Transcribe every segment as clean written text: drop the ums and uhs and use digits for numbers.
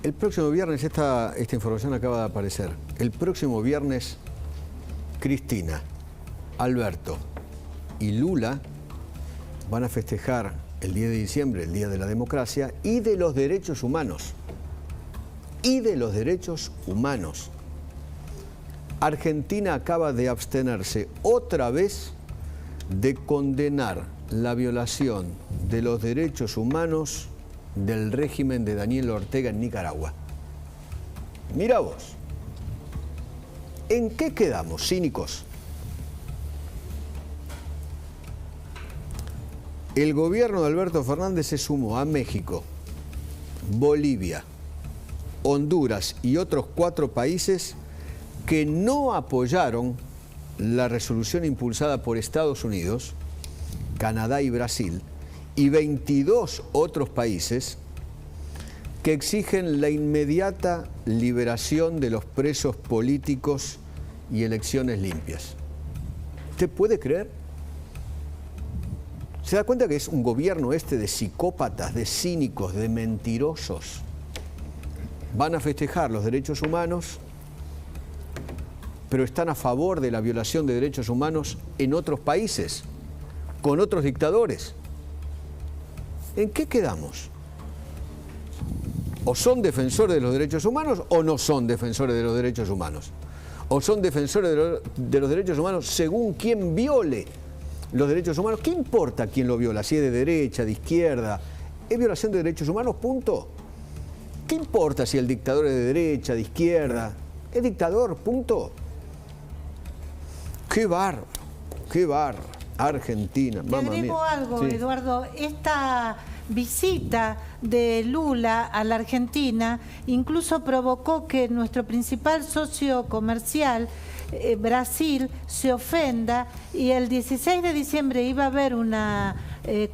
El próximo viernes, esta información acaba de aparecer, el próximo viernes Cristina, Alberto y Lula van a festejar el 10 de diciembre, el Día de la Democracia y de los Derechos Humanos. Y de los derechos humanos. Argentina acaba de abstenerse otra vez de condenar la violación de los derechos humanos del régimen de Daniel Ortega en Nicaragua. Mira vos, ¿en qué quedamos, cínicos? El gobierno de Alberto Fernández se sumó a México, Bolivia, Honduras y otros 4 países que no apoyaron la resolución impulsada por Estados Unidos, Canadá y Brasil, y 22 otros países que exigen la inmediata liberación de los presos políticos y elecciones limpias. ¿Usted puede creer? ¿Se da cuenta que es un gobierno de psicópatas, de cínicos, de mentirosos? Van a festejar los derechos humanos, pero están a favor de la violación de derechos humanos en otros países, con otros dictadores. ¿En qué quedamos? ¿O son defensores de los derechos humanos o no son defensores de los derechos humanos? ¿O son defensores de los derechos humanos según quien viole los derechos humanos? ¿Qué importa quién lo viola? Si es de derecha, de izquierda. ¿Es violación de derechos humanos? Punto. ¿Qué importa si el dictador es de derecha, de izquierda? Es dictador, punto. ¡Qué bárbaro! ¡Qué bárbaro! Argentina, mamá mía. Te agrego algo, sí. Eduardo. Esta visita de Lula a la Argentina incluso provocó que nuestro principal socio comercial, Brasil, se ofenda, y el 16 de diciembre iba a haber una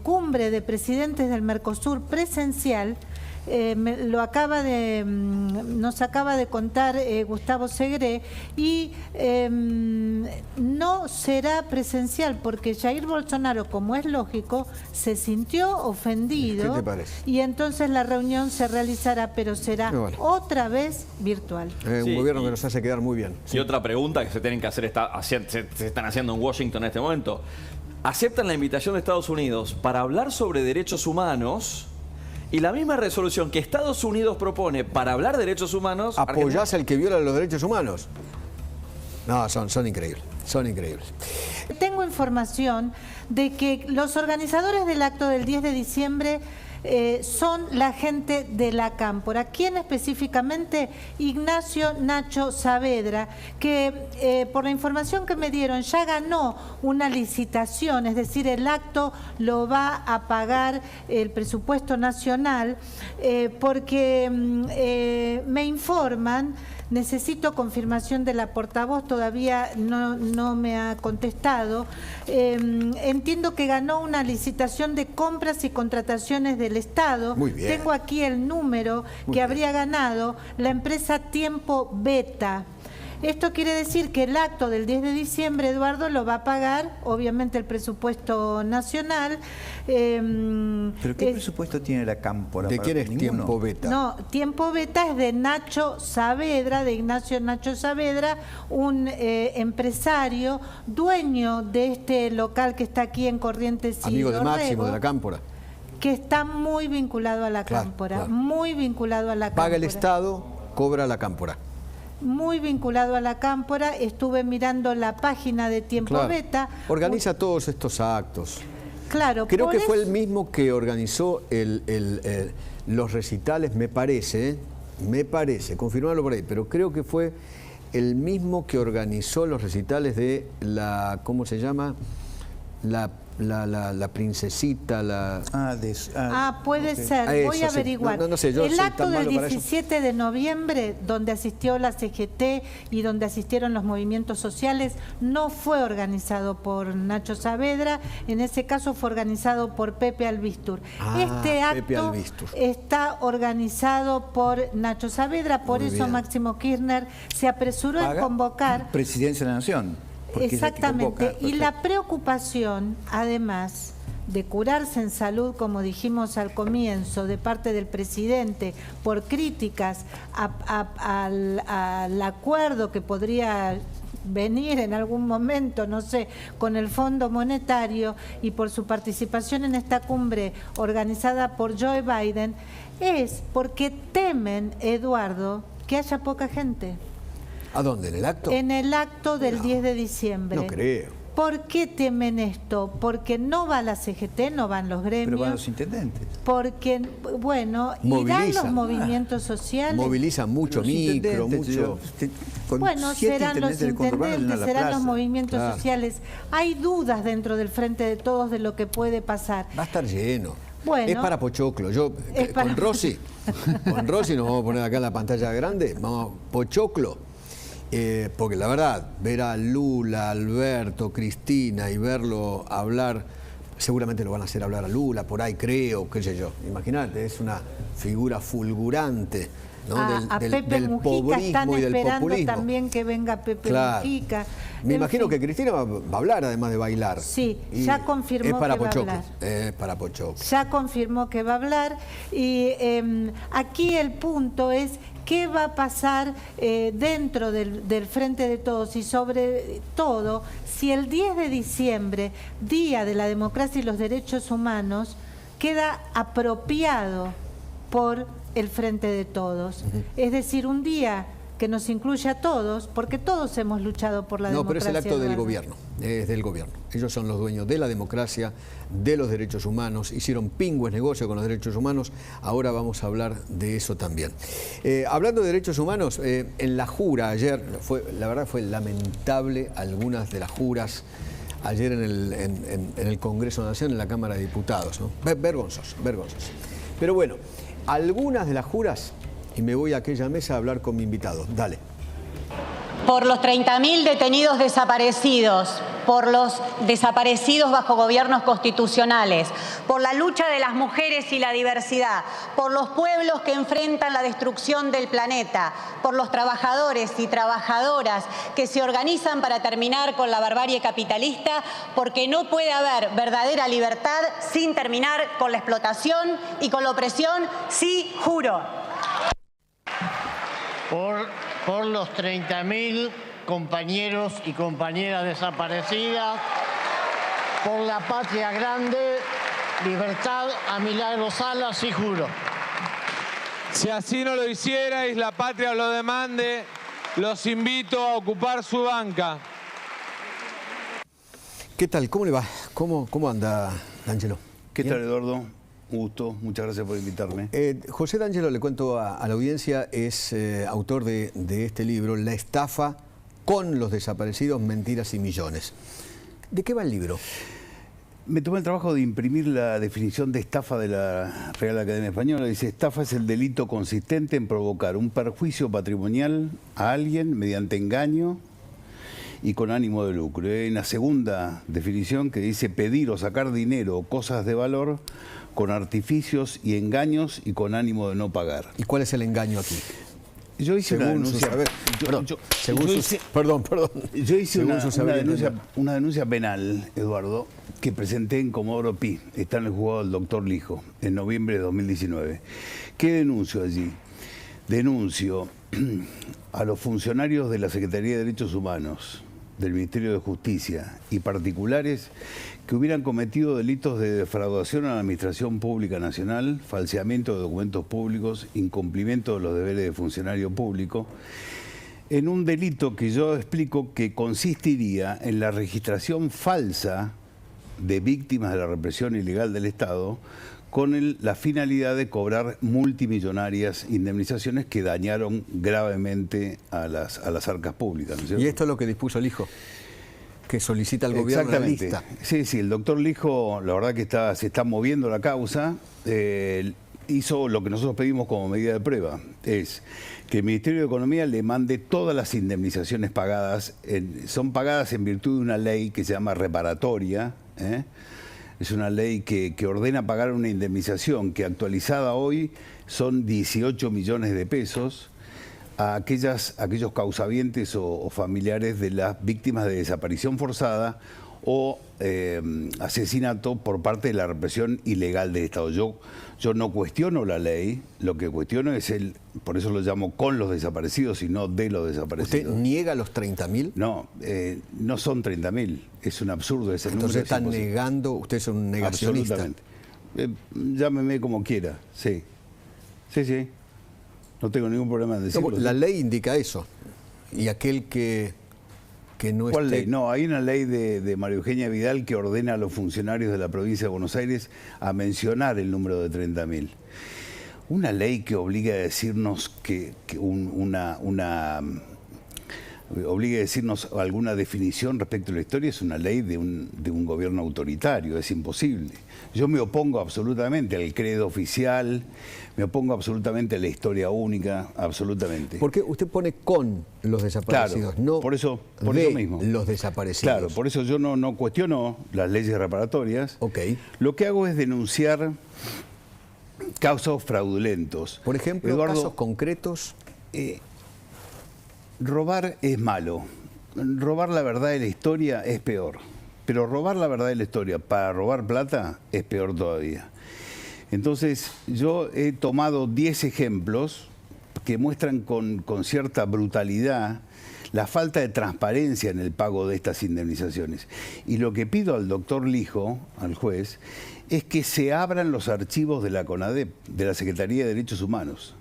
cumbre de presidentes del Mercosur presencial. Nos acaba de contar Gustavo Segre, y no será presencial porque Jair Bolsonaro, como es lógico, se sintió ofendido. ¿Qué te parece? Y entonces la reunión se realizará, pero será otra vez virtual. Un gobierno que nos hace quedar muy bien. Y otra pregunta que se tienen que hacer, se están haciendo en Washington en este momento. ¿Aceptan la invitación de Estados Unidos para hablar sobre derechos humanos? Y la misma resolución que Estados Unidos propone para hablar de derechos humanos... ¿Apoyás al que viola los derechos humanos? No, son increíbles, son increíbles. Tengo información de que los organizadores del acto del 10 de diciembre son la gente de la Cámpora. ¿Quién específicamente? Ignacio Nacho Saavedra, que por la información que me dieron ya ganó una licitación, es decir, el acto lo va a pagar el presupuesto nacional, porque me informan. Necesito confirmación de la portavoz, todavía no me ha contestado. Entiendo que ganó una licitación de compras y contrataciones del Estado. Muy bien. Tengo aquí el número que habría ganado la empresa Tiempo Beta. Esto quiere decir que el acto del 10 de diciembre, Eduardo, lo va a pagar, obviamente, el presupuesto nacional. ¿Pero qué presupuesto tiene la Cámpora? ¿De quién es Tiempo Beta? No, Tiempo Beta es de Nacho Saavedra, de Ignacio Nacho Saavedra, un empresario, dueño de este local que está aquí en Corrientes y amigo de Dorrego, Máximo, de la Cámpora. que está muy vinculado a la Cámpora, claro. Muy vinculado a la Cámpora. Paga el Estado, cobra la Cámpora. Muy vinculado a la Cámpora. Estuve mirando la página de Tiempo Beta. Organiza todos estos actos. Claro. Creo que fue el mismo que organizó los recitales, me parece, confirmarlo por ahí, pero creo que fue el mismo que organizó los recitales de la, ¿cómo se llama? La princesita, puede ser, voy a averiguar. No sé, yo el soy acto tan del malo para 17 de noviembre, donde asistió la CGT y donde asistieron los movimientos sociales, no fue organizado por Nacho Saavedra, en ese caso fue organizado por Pepe Albistur. Este acto está organizado por Nacho Saavedra, por eso Máximo Kirchner se apresuró a convocar... Presidencia de la Nación. Exactamente, y la preocupación, además, de curarse en salud, como dijimos al comienzo, de parte del presidente, por críticas al acuerdo que podría venir en algún momento, no sé, con el Fondo Monetario y por su participación en esta cumbre organizada por Joe Biden, es porque temen, Eduardo, que haya poca gente. ¿A dónde? ¿En el acto? En el acto del 10 de diciembre. No creo. ¿Por qué temen esto? Porque no va la CGT, no van los gremios. Pero van los intendentes. Porque, bueno, irán los movimientos sociales. Movilizan mucho micro, mucho... Bueno, serán los intendentes, serán los movimientos sociales. Hay dudas dentro del Frente de Todos de lo que puede pasar. Va a estar lleno. Bueno, es para Pochoclo. Con Rossi nos vamos a poner acá en la pantalla grande, vamos, Pochoclo. Porque la verdad, ver a Lula, Alberto, Cristina y verlo hablar, seguramente lo van a hacer hablar a Lula, por ahí creo, qué sé yo. Imagínate, es una figura fulgurante, ¿no? A Pepe Mujica están esperando también que venga Pepe Mujica. Me imagino que Cristina va a hablar además de bailar. Sí, ya confirmó que va a hablar. Es para Pochoclo. Ya confirmó que va a hablar y aquí el punto es qué va a pasar dentro del Frente de Todos y sobre todo si el 10 de diciembre, Día de la Democracia y los Derechos Humanos, queda apropiado por el Frente de Todos. Es decir, un día que nos incluye a todos, porque todos hemos luchado por la democracia. No, pero es el acto del gobierno, es del gobierno. Ellos son los dueños de la democracia, de los derechos humanos, hicieron pingües negocio con los derechos humanos, ahora vamos a hablar de eso también. Hablando de derechos humanos, en la jura ayer, la verdad fue lamentable algunas de las juras ayer en el Congreso de la Nación, en la Cámara de Diputados, ¿no? Vergonzoso. Pero bueno, algunas de las juras, y me voy a aquella mesa a hablar con mi invitado. Dale. Por los 30.000 detenidos desaparecidos, por los desaparecidos bajo gobiernos constitucionales, por la lucha de las mujeres y la diversidad, por los pueblos que enfrentan la destrucción del planeta, por los trabajadores y trabajadoras que se organizan para terminar con la barbarie capitalista, porque no puede haber verdadera libertad sin terminar con la explotación y con la opresión, sí, juro. Por los 30.000 compañeros y compañeras desaparecidas, por la patria grande, libertad a Milagros Salas, y juro. Si así no lo hicierais, la patria lo demande, los invito a ocupar su banca. ¿Qué tal? ¿Cómo le va? ¿Cómo anda, D'Angelo? ¿Qué tal, Eduardo? Un gusto, muchas gracias por invitarme. José D'Angelo, le cuento a la audiencia, es autor de este libro, La estafa con los desaparecidos, mentiras y millones. ¿De qué va el libro? Me tomé el trabajo de imprimir la definición de estafa de la Real Academia Española. Dice, estafa es el delito consistente en provocar un perjuicio patrimonial a alguien mediante engaño y con ánimo de lucro. Hay una segunda definición que dice pedir o sacar dinero o cosas de valor con artificios y engaños y con ánimo de no pagar. ¿Y cuál es el engaño aquí? Yo hice una denuncia. Yo hice una denuncia penal, Eduardo, que presenté en Comodoro Pi. Está en el juzgado del doctor Lijo, en noviembre de 2019. ¿Qué denuncio allí? Denuncio a los funcionarios de la Secretaría de Derechos Humanos, del Ministerio de Justicia y particulares que hubieran cometido delitos de defraudación a la Administración Pública Nacional, falseamiento de documentos públicos, incumplimiento de los deberes de funcionario público, en un delito que yo explico que consistiría en la registración falsa de víctimas de la represión ilegal del Estado con la finalidad de cobrar multimillonarias indemnizaciones que dañaron gravemente a las arcas públicas, ¿no es cierto? Y esto es lo que dispuso el Lijo, que solicita al gobierno la lista. Sí, el doctor Lijo, la verdad que se está moviendo la causa, hizo lo que nosotros pedimos como medida de prueba, es que el Ministerio de Economía le mande todas las indemnizaciones pagadas, son pagadas en virtud de una ley que se llama reparatoria, es una ley que ordena pagar una indemnización que actualizada hoy son 18 millones de pesos a aquellos causavientes o familiares de las víctimas de desaparición forzada o asesinato por parte de la represión ilegal del Estado. Yo no cuestiono la ley, lo que cuestiono es por eso lo llamo con los desaparecidos y no de los desaparecidos. ¿Usted niega los 30.000? No, no son 30.000, es un absurdo ese número. Entonces están negando, usted es un negacionista. Absolutamente. Llámeme como quiera, sí. Sí. No tengo ningún problema en decirlo. No, la ley indica eso. Y aquel que no ¿Cuál esté... ley? No, hay una ley de María Eugenia Vidal que ordena a los funcionarios de la provincia de Buenos Aires a mencionar el número de 30.000. Una ley que obliga a decirnos obliga a decirnos alguna definición respecto a la historia es una ley de un gobierno autoritario, es imposible. Yo me opongo absolutamente al credo oficial, me opongo absolutamente a la historia única, absolutamente. ¿Por qué usted pone con los desaparecidos? Claro, no por eso mismo. Los desaparecidos. Claro, por eso yo no cuestiono las leyes reparatorias. Ok. Lo que hago es denunciar casos fraudulentos. Por ejemplo, Eduardo, casos concretos. Robar es malo. Robar la verdad de la historia es peor. Pero robar la verdad de la historia para robar plata es peor todavía. Entonces, yo he tomado 10 ejemplos que muestran con cierta brutalidad la falta de transparencia en el pago de estas indemnizaciones. Y lo que pido al doctor Lijo, al juez, es que se abran los archivos de la CONADEP, de la Secretaría de Derechos Humanos.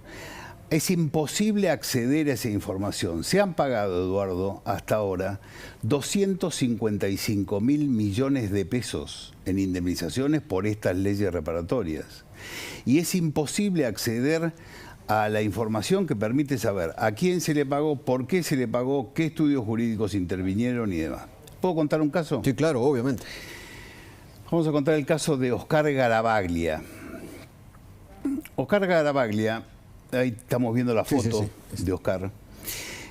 Es imposible acceder a esa información. Se han pagado, Eduardo, hasta ahora 255.000 millones de pesos en indemnizaciones por estas leyes reparatorias. Y es imposible acceder a la información que permite saber a quién se le pagó, por qué se le pagó, qué estudios jurídicos intervinieron y demás. ¿Puedo contar un caso? Sí, claro, obviamente. Vamos a contar el caso de Oscar Garavaglia. Oscar Garavaglia... Ahí estamos viendo la foto de Oscar.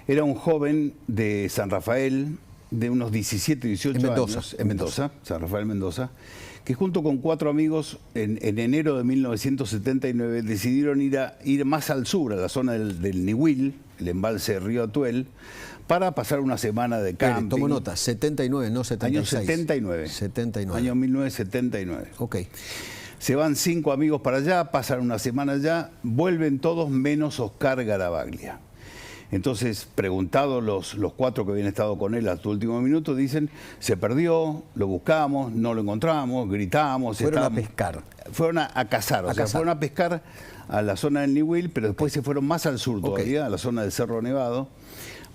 Era un joven de San Rafael, de unos 17, 18 años. En Mendoza, San Rafael, Mendoza, que junto con 4 amigos en enero de 1979 decidieron ir más al sur, a la zona del Nihuil, el embalse de Río Atuel, para pasar una semana de camping. Tomo nota, 79, no 76. Año 79. 79. Año 1979. Ok. Se van 5 amigos para allá, pasan una semana allá, vuelven todos menos Oscar Garavaglia. Entonces, preguntados los 4 que habían estado con él hasta el último minuto, dicen, se perdió, lo buscamos, no lo encontramos, gritamos. Fueron a pescar. Fueron a cazar, fueron a pescar a la zona del Nihuil, pero después se fueron más al sur todavía, a la zona del Cerro Nevado,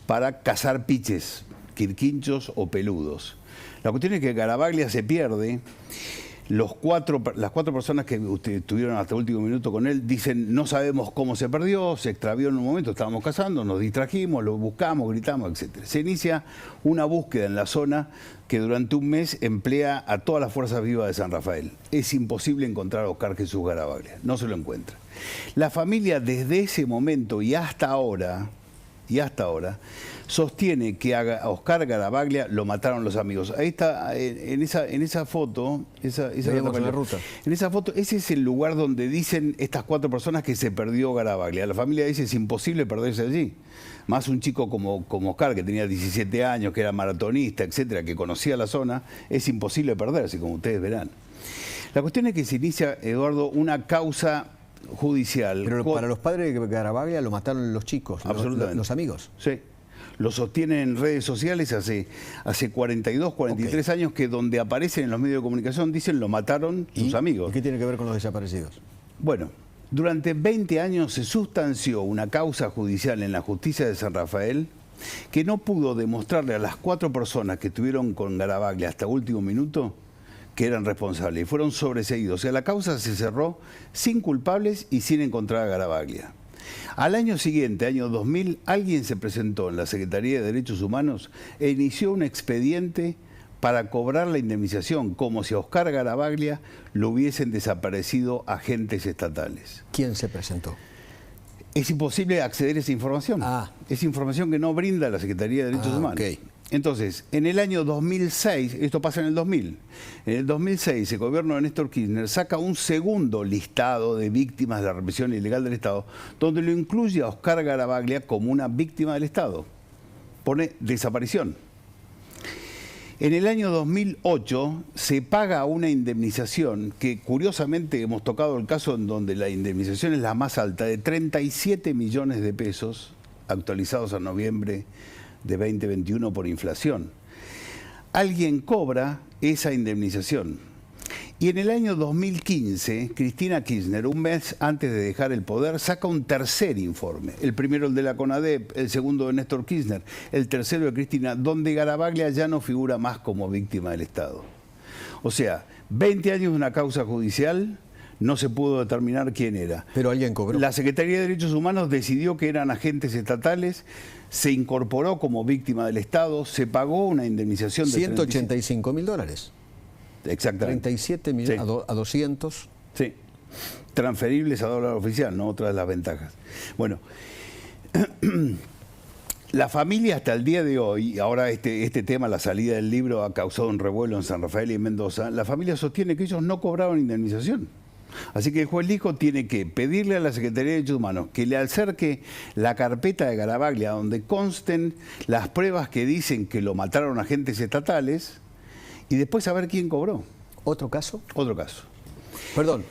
para cazar piches, quirquinchos o peludos. La cuestión es que Garavaglia se pierde. Las 4 personas que estuvieron hasta el último minuto con él dicen, no sabemos cómo se perdió, se extravió en un momento, estábamos cazando, nos distrajimos, lo buscamos, gritamos, etc. Se inicia una búsqueda en la zona que durante un mes emplea a todas las fuerzas vivas de San Rafael. Es imposible encontrar a Oscar Jesús Garavaglia, no se lo encuentra. La familia desde ese momento y hasta ahora, sostiene que a Oscar Garavaglia lo mataron los amigos. Ahí está, en esa foto, en esa foto, ese es el lugar donde dicen estas 4 personas que se perdió Garavaglia. La familia dice, es imposible perderse allí. Más un chico como Oscar, que tenía 17 años, que era maratonista, etcétera, que conocía la zona, es imposible perderse, como ustedes verán. La cuestión es que se inicia, Eduardo, una causa judicial. Pero para los padres de Garavaglia lo mataron los chicos, los amigos. Sí. Lo sostienen en redes sociales hace 42, 43 años, que donde aparecen en los medios de comunicación dicen lo mataron sus amigos. ¿Y qué tiene que ver con los desaparecidos? Bueno, durante 20 años se sustanció una causa judicial en la justicia de San Rafael que no pudo demostrarle a las 4 personas que estuvieron con Garavaglia hasta último minuto que eran responsables y fueron sobreseídos. O sea, la causa se cerró sin culpables y sin encontrar a Garavaglia. Al año siguiente, año 2000, alguien se presentó en la Secretaría de Derechos Humanos e inició un expediente para cobrar la indemnización, como si a Oscar Garavaglia lo hubiesen desaparecido agentes estatales. ¿Quién se presentó? Es imposible acceder a esa información. Es información que no brinda la Secretaría de Derechos Humanos. Okay. Entonces, en el año 2006, esto pasa en el 2000, en el 2006 el gobierno de Néstor Kirchner saca un segundo listado de víctimas de la represión ilegal del Estado, donde lo incluye a Oscar Garavaglia como una víctima del Estado. Pone desaparición. En el año 2008 se paga una indemnización que curiosamente hemos tocado el caso en donde la indemnización es la más alta, de 37 millones de pesos, actualizados a noviembre de 2021 por inflación. Alguien cobra esa indemnización. Y en el año 2015, Cristina Kirchner, un mes antes de dejar el poder, saca un tercer informe. El primero el de la CONADEP, el segundo de Néstor Kirchner, el tercero de Cristina, donde Garabaglia ya no figura más como víctima del Estado. O sea, 20 años de una causa judicial, no se pudo determinar quién era. Pero alguien cobró. La Secretaría de Derechos Humanos decidió que eran agentes estatales, se incorporó como víctima del Estado, se pagó una indemnización de $185.000. Exactamente. 37 millones Sí. a 200. Sí, transferibles a dólar oficial, no otra de las ventajas. Bueno, la familia hasta el día de hoy, ahora este tema, la salida del libro, ha causado un revuelo en San Rafael y en Mendoza, la familia sostiene que ellos no cobraban indemnización. Así que el juez Lijo tiene que pedirle a la Secretaría de Derechos Humanos que le acerque la carpeta de Garabaglia donde consten las pruebas que dicen que lo mataron agentes estatales, y después saber quién cobró. ¿Otro caso? Otro caso. Perdón,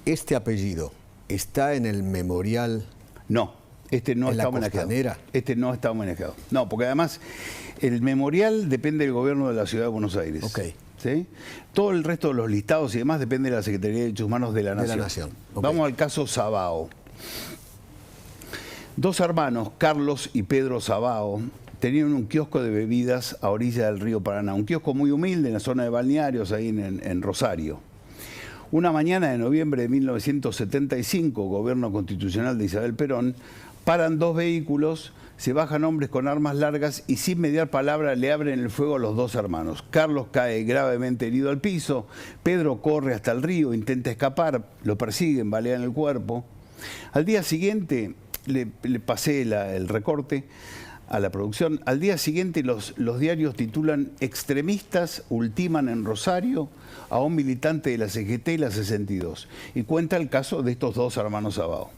¿este apellido está en el memorial? No, este no ¿En está la homenajeado. Costanera? Este no está homenajeado. No, porque además el memorial depende del gobierno de la Ciudad de Buenos Aires. Ok. ¿Sí? Todo el resto de los listados y demás depende de la Secretaría de Derechos Humanos de la Nación. Ok. Vamos al caso Sabao. Dos hermanos, Carlos y Pedro Sabao, tenían un kiosco de bebidas a orilla del río Paraná, un kiosco muy humilde en la zona de balnearios, ahí en Rosario. Una mañana de noviembre de 1975, gobierno constitucional de Isabel Perón, paran dos vehículos, se bajan hombres con armas largas y sin mediar palabra le abren el fuego a los dos hermanos. Carlos cae gravemente herido al piso, Pedro corre hasta el río, intenta escapar, lo persiguen, balean el cuerpo. Al día siguiente, le pasé el recorte a la producción. Al día siguiente los diarios titulan "Extremistas ultiman en Rosario a un militante de la CGT y la 62". Y cuenta el caso de estos dos hermanos Sabao.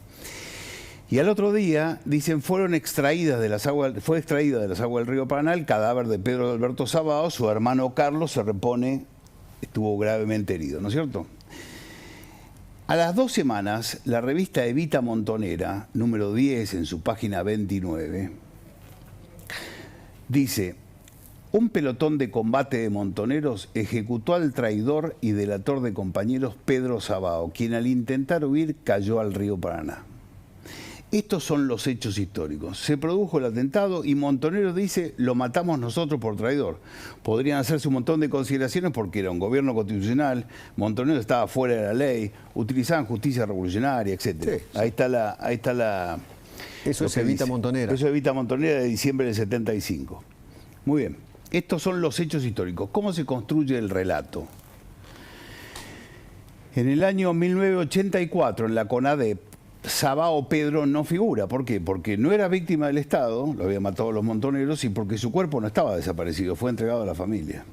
Y al otro día dicen fue extraída de las aguas del río Paraná el cadáver de Pedro Alberto Sabao, su hermano Carlos se repone, estuvo gravemente herido, ¿no es cierto? A las 2 semanas, la revista Evita Montonera, número 10 en su página 29, dice: un pelotón de combate de montoneros ejecutó al traidor y delator de compañeros Pedro Sabao, quien al intentar huir cayó al río Paraná. Estos son los hechos históricos. Se produjo el atentado y Montoneros dice, lo matamos nosotros por traidor. Podrían hacerse un montón de consideraciones porque era un gobierno constitucional, Montoneros estaba fuera de la ley, utilizaban justicia revolucionaria, etc. Sí, sí. Ahí está la... Eso es Evita Montonera. Eso es Evita Montonera de diciembre del 75. Muy bien. Estos son los hechos históricos. ¿Cómo se construye el relato? En el año 1984, en la CONADEP, Sabao Pedro no figura. ¿Por qué? Porque no era víctima del Estado, lo habían matado los montoneros, y porque su cuerpo no estaba desaparecido, fue entregado a la familia.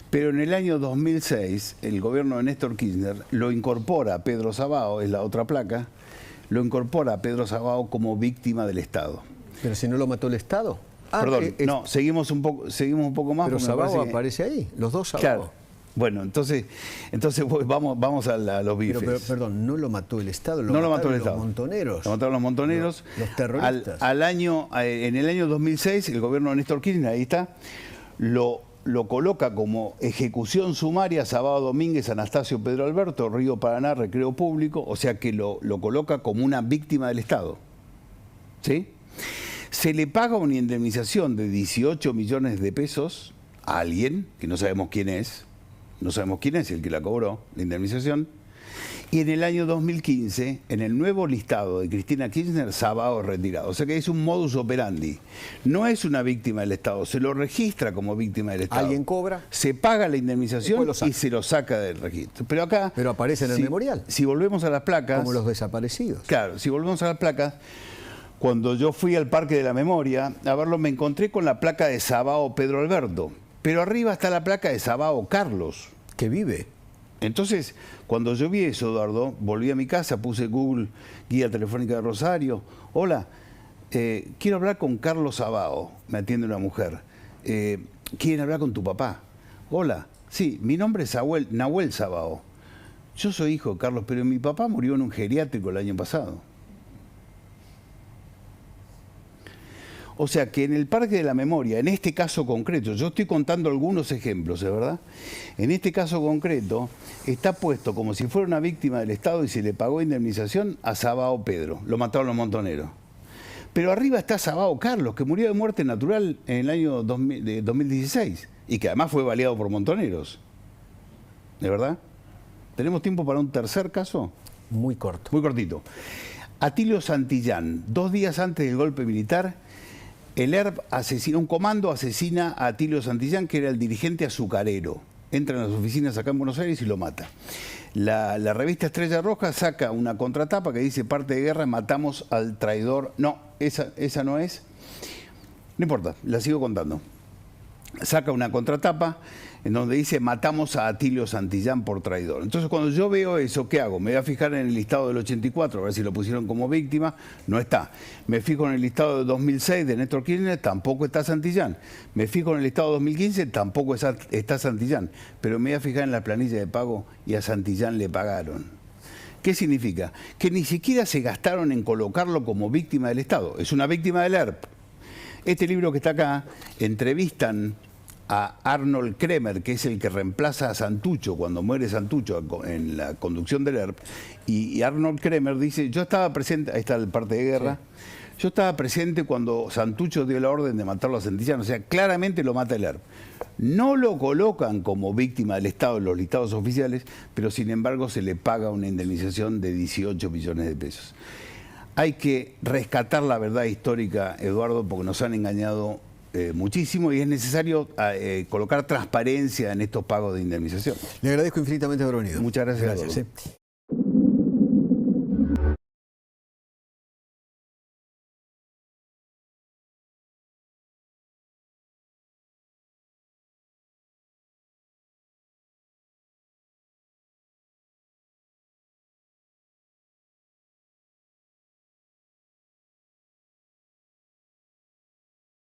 Pero en el año 2006, el gobierno de Néstor Kirchner lo incorpora a Pedro Sabao, es la otra placa, lo incorpora a Pedro Sabao como víctima del Estado. Pero si no lo mató el Estado. Perdón, no, seguimos un poco más. Pero Sabao aparece ahí, los dos Sabao. Claro. Bueno, entonces vamos a los bifes. Pero, perdón, no lo mató el Estado, no lo mató el Estado. Los montoneros. Lo mataron los montoneros. Los terroristas. En el año 2006, el gobierno de Néstor Kirchner, ahí está, lo coloca como ejecución sumaria Sabao Domínguez, Anastasio Pedro Alberto, Río Paraná, Recreo Público, o sea que lo coloca como una víctima del Estado. ¿Sí? Se le paga una indemnización de 18 millones de pesos a alguien, que no sabemos quién es, el que la cobró, la indemnización, y en el año 2015, en el nuevo listado de Cristina Kirchner, Sabao retirado. O sea que es un modus operandi. No es una víctima del Estado, se lo registra como víctima del Estado. ¿Alguien cobra? Se paga la indemnización y se lo saca del registro. Pero acá... Pero aparece en el memorial. Si volvemos a las placas... Como los desaparecidos. Claro, si volvemos a las placas... Cuando yo fui al Parque de la Memoria a verlo, me encontré con la placa de Sabao Pedro Alberto, pero arriba está la placa de Sabao Carlos. Que vive. Entonces, cuando yo vi eso, Eduardo, volví a mi casa, puse Google, guía telefónica de Rosario. Hola, quiero hablar con Carlos Sabao, me atiende una mujer. quieren hablar con tu papá. Hola, sí, mi nombre es Nahuel Sabao. Yo soy hijo de Carlos, pero mi papá murió en un geriátrico el año pasado. O sea que en el Parque de la Memoria, en este caso concreto, yo estoy contando algunos ejemplos, ¿es verdad? En este caso concreto, está puesto como si fuera una víctima del Estado y se le pagó indemnización a Sabao Pedro. Lo mataron los montoneros. Pero arriba está Sabao Carlos, que murió de muerte natural en el año 2016 y que además fue baleado por montoneros. ¿De verdad? ¿Tenemos tiempo para un tercer caso? Muy corto. Muy cortito. Atilio Santillán, 2 días antes del golpe militar, el ERP asesina, un comando asesina a Atilio Santillán, que era el dirigente azucarero. Entra en las oficinas acá en Buenos Aires y lo mata. La revista Estrella Roja saca una contratapa que dice: parte de guerra, matamos al traidor. No, esa no es. No importa, la sigo contando. Saca una contratapa en donde dice: matamos a Atilio Santillán por traidor. Entonces, cuando yo veo eso, ¿qué hago? Me voy a fijar en el listado del 84, a ver si lo pusieron como víctima. No está. Me fijo en el listado de 2006 de Néstor Kirchner, tampoco está Santillán. Me fijo en el listado de 2015, tampoco está Santillán. Pero me voy a fijar en la planilla de pago y a Santillán le pagaron. ¿Qué significa? Que ni siquiera se gastaron en colocarlo como víctima del Estado. Es una víctima del ERP. Este libro que está acá, entrevistan a Arnold Kremer, que es el que reemplaza a Santucho cuando muere Santucho en la conducción del ERP, y Arnold Kremer dice: yo estaba presente, ahí está el parte de guerra, sí. Yo estaba presente cuando Santucho dio la orden de matarlo a Santillán, o sea, claramente lo mata el ERP. No lo colocan como víctima del Estado en los listados oficiales, pero sin embargo se le paga una indemnización de 18 millones de pesos. Hay que rescatar la verdad histórica, Eduardo, porque nos han engañado muchísimo y es necesario colocar transparencia en estos pagos de indemnización. Le agradezco infinitamente haber venido. Muchas gracias.